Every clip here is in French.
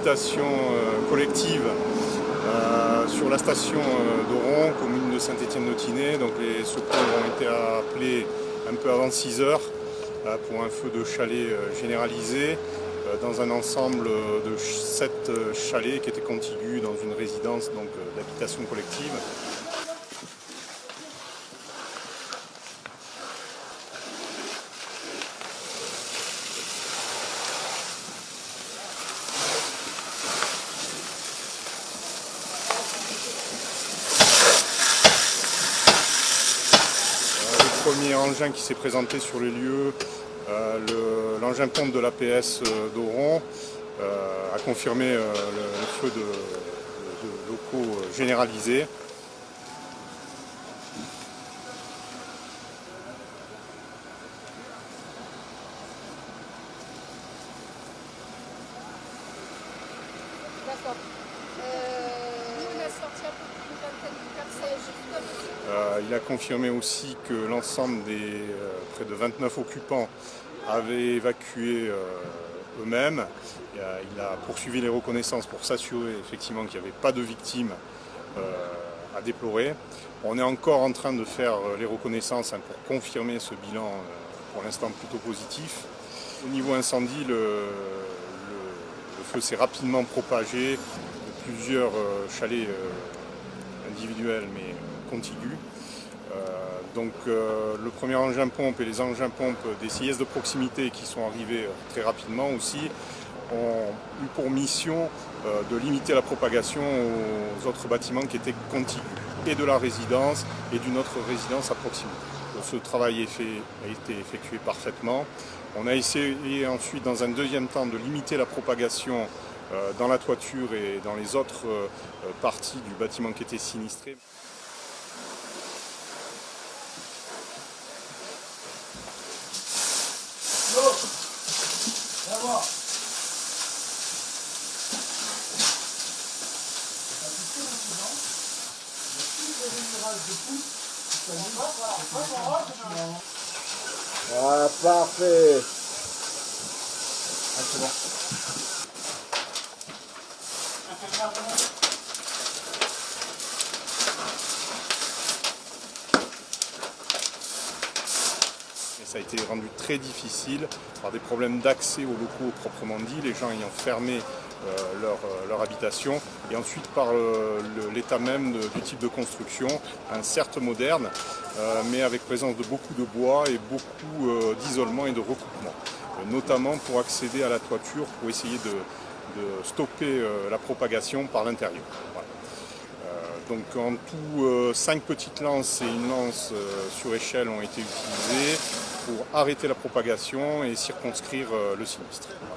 habitation collective sur la station d'Oron, commune de Saint-Étienne-de-Tinée. Donc les secours ont été appelés un peu avant 6 heures pour un feu de chalet généralisé dans un ensemble de 7 chalets qui étaient contigus dans une résidence d'habitation collective. Le premier engin qui s'est présenté sur les lieux, l'engin pompe de l'APS d'Oron, a confirmé le feu de locaux généralisé. D'accord. Nous, on a sorti à peu près une vingtaine de personnes. Il a confirmé aussi que l'ensemble des près de 29 occupants avaient évacué eux-mêmes. Il a poursuivi les reconnaissances pour s'assurer effectivement qu'il n'y avait pas de victimes à déplorer. On est encore en train de faire les reconnaissances pour confirmer ce bilan pour l'instant plutôt positif. Au niveau incendie, le feu s'est rapidement propagé de plusieurs chalets individuels mais contigus. Donc le premier engin pompe et les engins pompe des CIS de proximité qui sont arrivés très rapidement aussi ont eu pour mission de limiter la propagation aux autres bâtiments qui étaient contigus, et de la résidence et d'une autre résidence à proximité. Ce travail a été effectué parfaitement. On a essayé ensuite dans un deuxième temps de limiter la propagation dans la toiture et dans les autres parties du bâtiment qui étaient sinistrées. Ah, parfait. Ah, c'est bon. Et ça a été rendu très difficile par des problèmes d'accès aux locaux proprement dit, les gens ayant fermé leur habitation, et ensuite par l'état même du type de construction, certes moderne, mais avec présence de beaucoup de bois et beaucoup d'isolement et de recoupement, notamment pour accéder à la toiture, pour essayer de stopper la propagation par l'intérieur. Voilà. Donc en tout, 5 petites lances et une lance sur échelle ont été utilisées pour arrêter la propagation et circonscrire le sinistre. Voilà.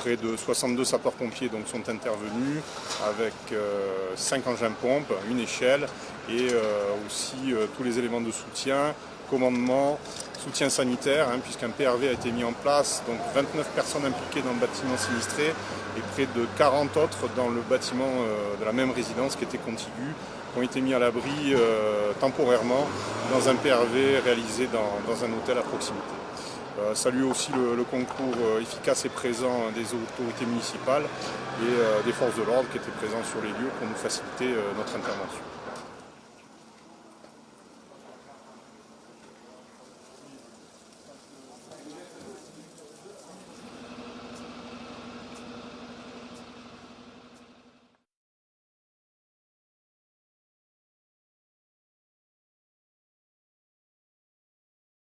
Près de 62 sapeurs-pompiers sont intervenus avec 5 engins pompes, une échelle et aussi tous les éléments de soutien, commandement, soutien sanitaire, puisqu'un PRV a été mis en place, donc 29 personnes impliquées dans le bâtiment sinistré et près de 40 autres dans le bâtiment de la même résidence qui était contigu, qui ont été mis à l'abri temporairement dans un PRV réalisé dans un hôtel à proximité. Saluer aussi le concours efficace et présent des autorités municipales et des forces de l'ordre qui étaient présents sur les lieux pour nous faciliter notre intervention.